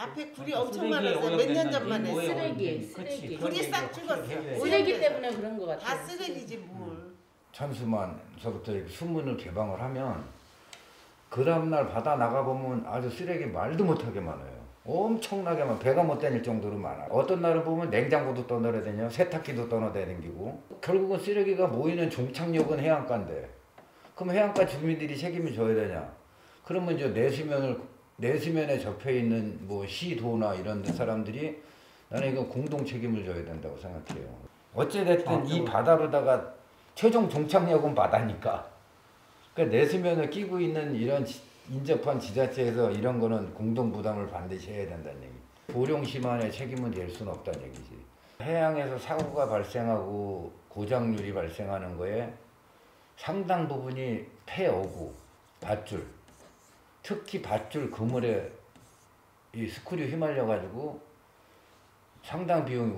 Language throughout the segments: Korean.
앞에 굴이 엄청 많았어요. 몇 년 전만 해도. 쓰레기. 굴이 싹 죽었어. 쓰레기 때문에 그런 것 같아요. 다 쓰레기지 뭘. 천수만서부터 수문을 개방을 하면 그 다음날 바다 나가보면 아주 쓰레기 말도 못하게 많아요. 엄청나게 많아. 배가 못 다닐 정도로 많아. 어떤 날은 보면 냉장고도 떠나야 되냐, 세탁기도 떠나야 되는기고. 결국은 쓰레기가 모이는 종착역은 해안가인데 그럼 해안가 주민들이 책임을 져야 되냐. 그러면 이제 내수면에 접해 있는 뭐 시도나 이런 사람들이 나는 이거 공동 책임을 져야 된다고 생각해요. 어찌됐든 이 바다로다가 최종 종착역은 바다니까. 그러니까 내수면을 끼고 있는 이런 인접한 지자체에서 이런 거는 공동 부담을 반드시 해야 된다는 얘기. 보령시만의 책임은 될 수는 없다는 얘기지. 해양에서 사고가 발생하고 고장률이 발생하는 거에 상당 부분이 폐어구, 밧줄, 특히 밧줄 그물에 이 스크류 휘말려 가지고 상당 비용이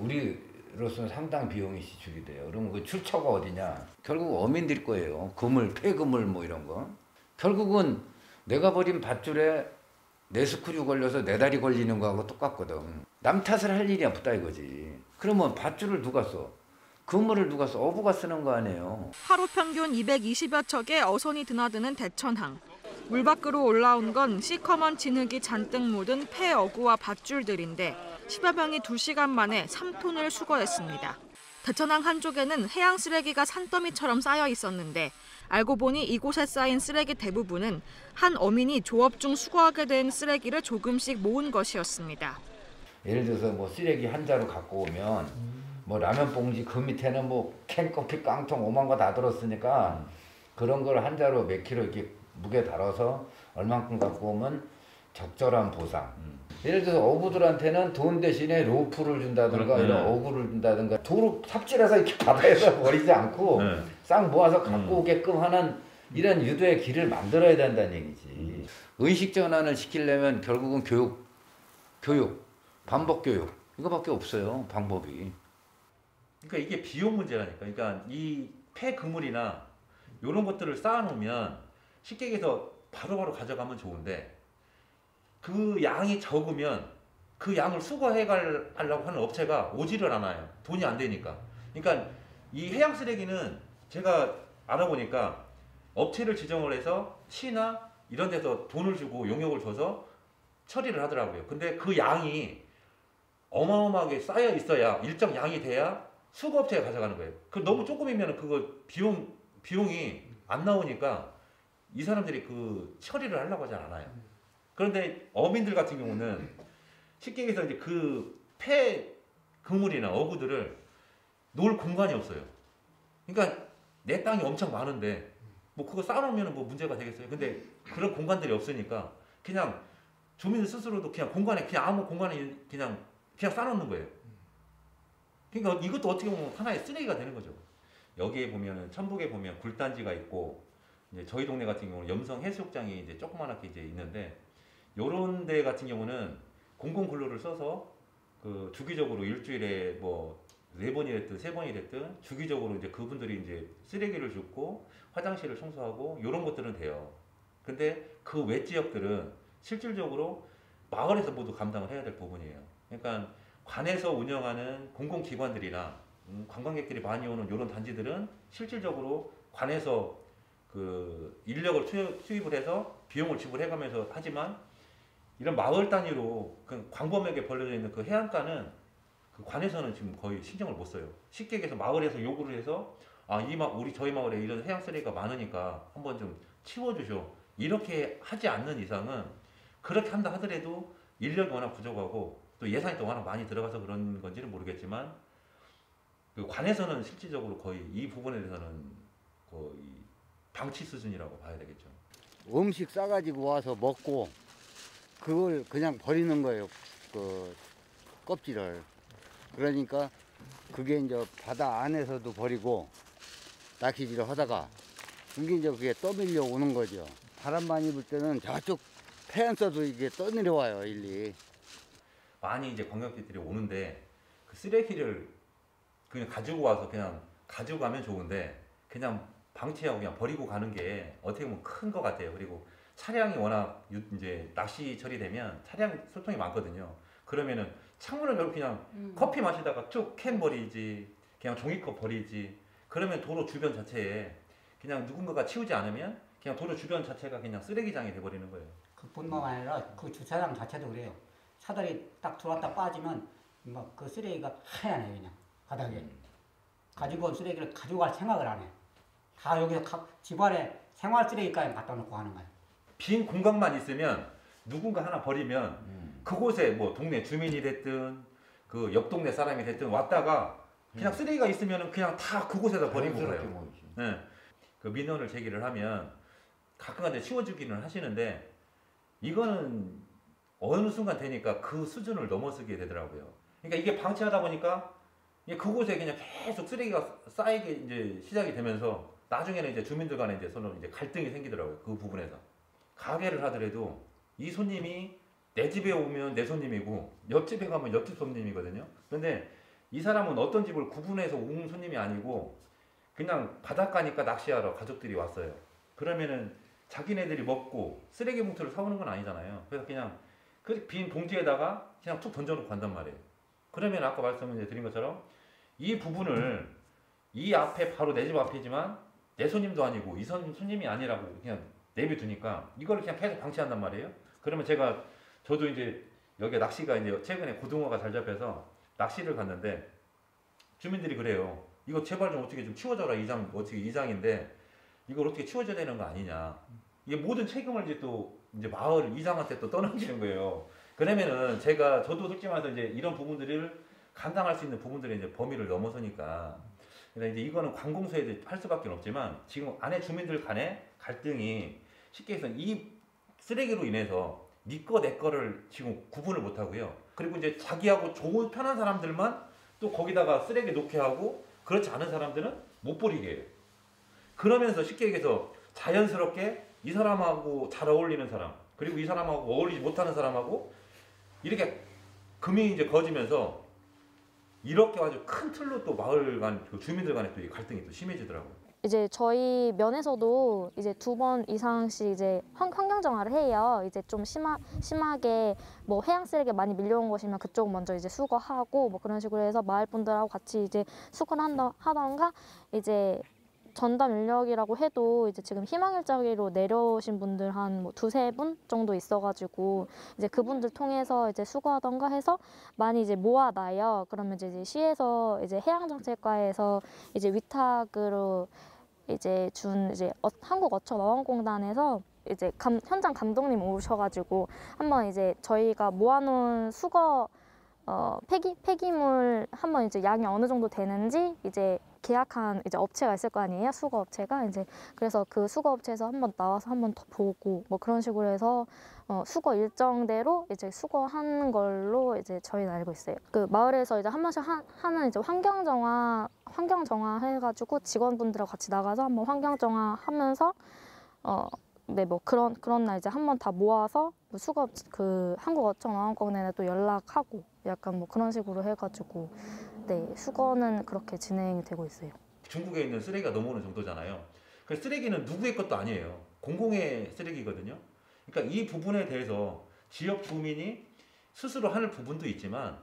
우리로서는 상당 비용이 지출이 돼요. 그러면 그 출처가 어디냐? 결국 어민들 거예요. 그물, 폐그물 뭐 이런 거. 결국은 내가 버린 밧줄에 내 스크류 걸려서 내 다리 걸리는 거하고 똑같거든. 남 탓을 할 일이 없다 이거지. 그러면 밧줄을 누가 써? 그물을 누가 써? 어부가 쓰는 거 아니에요. 하루 평균 220여 척의 어선이 드나드는 대천항. 물 밖으로 올라온 건 시커먼 진흙이 잔뜩 묻은 폐어구와 밧줄들인데 10여 명이 2시간 만에 3톤을 수거했습니다. 대천항 한쪽에는 해양 쓰레기가 산더미처럼 쌓여 있었는데 알고 보니 이곳에 쌓인 쓰레기 대부분은 한 어민이 조업 중 수거하게 된 쓰레기를 조금씩 모은 것이었습니다. 예를 들어서 뭐 쓰레기 한 자루 갖고 오면 뭐 라면 봉지 그 밑에는 뭐 캔커피 깡통 오만 거 다 들었으니까 그런 걸 한 자루 몇 킬로 이렇게 무게 달아서 얼만큼 갖고 오면 적절한 보상. 예를 들어서 어부들한테는 돈 대신에 로프를 준다든가 이런 어구를 준다든가 도로 삽질해서 이렇게 바다에서 버리지 않고 싹 모아서 갖고 오게끔 하는 이런 유도의 길을 만들어야 된다는 얘기지. 의식 전환을 시키려면 결국은 교육, 반복 교육 이거밖에 없어요. 방법이. 그러니까 이게 비용 문제라니까. 그러니까 이 폐그물이나 이런 것들을 쌓아놓으면 쉽게 얘기해서 바로바로 가져가면 좋은데 그 양이 적으면 그 양을 수거해가려고 하는 업체가 오지를 않아요. 돈이 안 되니까. 그러니까 이 해양 쓰레기는 제가 알아보니까 업체를 지정을 해서 시나 이런 데서 돈을 주고 용역을 줘서 처리를 하더라고요. 근데 그 양이 어마어마하게 쌓여 있어야 일정 양이 돼야 수거업체가 가져가는 거예요. 그 너무 조금이면 그거 비용이 안 나오니까 이 사람들이 그 처리를 하려고 하지 않아요. 그런데 어민들 같은 경우는 쉽게 얘기해서 이제 그 폐그물이나 어구들을 놓을 공간이 없어요. 그러니까 내 땅이 엄청 많은데 뭐 그거 쌓아놓으면 뭐 문제가 되겠어요. 근데 그런 공간들이 없으니까 그냥 주민들 스스로도 그냥 공간에 그냥 아무 공간에 그냥 쌓아놓는 거예요. 그러니까 이것도 어떻게 보면 하나의 쓰레기가 되는 거죠. 여기에 보면 천북에 보면 굴단지가 있고 이제 저희 동네 같은 경우는 염성 해수욕장이 이제 조그맣게 이제 있는데 요런 데 같은 경우는 공공근로를 써서 그 주기적으로 일주일에 뭐 4번이 됐든 3번이 됐든 주기적으로 이제 그분들이 이제 쓰레기를 줍고 화장실을 청소하고 요런 것들은 돼요. 근데 그 외 지역들은 실질적으로 마을에서 모두 감당을 해야 될 부분이에요. 그러니까 관에서 운영하는 공공기관들이나 관광객들이 많이 오는 요런 단지들은 실질적으로 관에서 그 인력을 투입을 해서 비용을 지불해가면서 하지만 이런 마을 단위로 그 광범위하게 벌려져 있는 그 해안가는 그 관에서는 지금 거의 신경을 못 써요. 쉽게 얘기해서 마을에서 요구를 해서 저희 마을에 이런 해양 쓰레기가 많으니까 한번 좀 치워주쇼. 이렇게 하지 않는 이상은 그렇게 한다 하더라도 인력이 워낙 부족하고 또 예산이 또 워낙 많이 들어가서 그런 건지는 모르겠지만 그 관에서는 실질적으로 거의 이 부분에 대해서는 거의 방치 수준이라고 봐야 되겠죠. 음식 싸가지고 와서 먹고 그걸 그냥 버리는 거예요. 그 껍질을. 그러니까 그게 이제 바다 안에서도 버리고 낚시질을 하다가 이게 이제 그게 떠밀려 오는 거죠. 바람 많이 불 때는 저쪽 해안서도 이게 떠내려와요, 일리. 많이 이제 관광객들이 오는데 그 쓰레기를 그냥 가지고 와서 그냥 가지고 가면 좋은데 그냥 방치하고 그냥 버리고 가는 게 어떻게 보면 큰 것 같아요. 그리고 차량이 워낙 이제 낚시철이 되면 차량 소통이 많거든요. 그러면은 창문을 열고 그냥 커피 마시다가 쭉 캔 버리지, 그냥 종이컵 버리지. 그러면 도로 주변 자체에 그냥 누군가가 치우지 않으면 그냥 도로 주변 자체가 그냥 쓰레기장이 돼버리는 거예요. 그뿐만 아니라 그 주차장 자체도 그래요. 차들이 딱 들어왔다 빠지면 막 그 쓰레기가 하얀해요 그냥 바닥에. 가지고 온 쓰레기를 가져갈 생각을 안 해. 다 여기서 집안에 생활 쓰레기까지 갖다 놓고 하는 거예요. 빈 공간만 있으면 누군가 하나 버리면 그곳에 뭐 동네 주민이 됐든 그 옆 동네 사람이 됐든 왔다가 그냥 쓰레기가 있으면 그냥 다 그곳에다 버리고 그래요. 네. 그 민원을 제기를 하면 가끔가다 치워주기는 하시는데 이거는 어느 순간 되니까 그 수준을 넘어서게 되더라고요. 그러니까 이게 방치하다 보니까 그곳에 그냥 계속 쓰레기가 쌓이게 이제 시작이 되면서 나중에는 이제 주민들 간에 이제 서로 이제 갈등이 생기더라고요. 그 부분에서. 가게를 하더라도 이 손님이 내 집에 오면 내 손님이고 옆집에 가면 옆집 손님이거든요. 근데 이 사람은 어떤 집을 구분해서 온 손님이 아니고 그냥 바닷가니까 낚시하러 가족들이 왔어요. 그러면은 자기네들이 먹고 쓰레기 봉투를 사오는 건 아니잖아요. 그래서 그냥 그 빈 봉지에다가 그냥 툭 던져놓고 간단 말이에요. 그러면 아까 말씀을 드린 것처럼 이 부분을 이 앞에 바로 내 집 앞이지만 내 손님도 아니고 이 손님이 아니라고 그냥 내비두니까 이걸 그냥 계속 방치한단 말이에요. 그러면 저도 이제 여기 낚시가 이제 최근에 고등어가 잘 잡혀서 낚시를 갔는데 주민들이 그래요. 이거 제발 좀 어떻게 좀 치워줘라. 어떻게 이장인데 이걸 어떻게 치워줘야 되는 거 아니냐. 이게 모든 책임을 이제 또 이제 마을 이장한테 또 떠넘기는 거예요. 그러면은 저도 솔직히 말해서 이제 이런 부분들을 감당할 수 있는 부분들의 이제 범위를 넘어서니까. 그러니까 이제 이거는 관공서에 할 수밖에 없지만 지금 안에 주민들 간의 갈등이 쉽게 해서 이 쓰레기로 인해서 네 거 내 거를 지금 구분을 못 하고요. 그리고 이제 자기하고 좋은 편한 사람들만 또 거기다가 쓰레기 놓게 하고 그렇지 않은 사람들은 못 버리게 해요. 그러면서 쉽게 얘기해서 자연스럽게 이 사람하고 잘 어울리는 사람 그리고 이 사람하고 어울리지 못하는 사람하고 이렇게 금이 이제 거지면서 이렇게 아주 큰 틀로 또 마을 간 그 주민들 간에 또 이 갈등이 또 심해지더라고요. 이제 저희 면에서도 이제 2번 이상씩 이제 환경 정화를 해요. 이제 좀 심하게 뭐 해양 쓰레기 많이 밀려온 곳이면 그쪽 먼저 이제 수거하고 뭐 그런 식으로 해서 마을 분들하고 같이 이제 수거를 하던가 이제 전담 인력이라고 해도 이제 지금 희망일자리로 내려오신 분들 한 뭐 2-3분 정도 있어가지고 이제 그분들 통해서 이제 수거하던가 해서 많이 이제 모아놔요. 그러면 이제 시에서 이제 해양정책과에서 이제 위탁으로 이제 준 이제 한국어촌어원공단에서 이제 현장 감독님 오셔가지고 한번 이제 저희가 모아놓은 수거 폐기물 한번 이제 양이 어느 정도 되는지 이제 계약한 이제 업체가 있을 거 아니에요, 수거 업체가. 이제 그래서 그 수거 업체에서 한번 나와서 한번 더 보고 뭐 그런 식으로 해서 수거 일정대로 이제 수거하는 걸로 이제 저희는 알고 있어요. 그 마을에서 이제 한 번씩 하는 이제 환경 정화 해가지고 직원분들하고 같이 나가서 한번 환경 정화 하면서 네, 뭐 그런 날 이제 한번 다 모아서 뭐 수거 그 한국어촌어원공단에 또 연락하고 약간 뭐 그런 식으로 해가지고 네, 수거는 그렇게 진행이 되고 있어요. 중국에 있는 쓰레기가 넘어오는 정도잖아요. 그 쓰레기는 누구의 것도 아니에요. 공공의 쓰레기거든요. 그러니까 이 부분에 대해서 지역 주민이 스스로 하는 부분도 있지만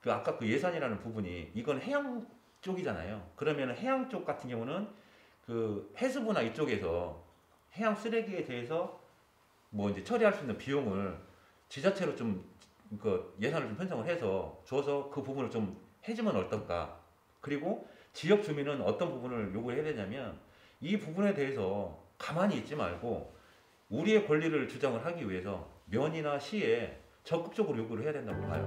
그 아까 그 예산이라는 부분이 이건 해양 쪽이잖아요. 그러면 해양 쪽 같은 경우는 그 해수부나 이쪽에서 해양 쓰레기에 대해서 뭐 이제 처리할 수 있는 비용을 지자체로 좀 그 예산을 좀 편성을 해서 줘서 그 부분을 좀 해주면 어떨까. 그리고 지역 주민은 어떤 부분을 요구를 해야 되냐면 이 부분에 대해서 가만히 있지 말고 우리의 권리를 주장을 하기 위해서 면이나 시에 적극적으로 요구를 해야 된다고 봐요.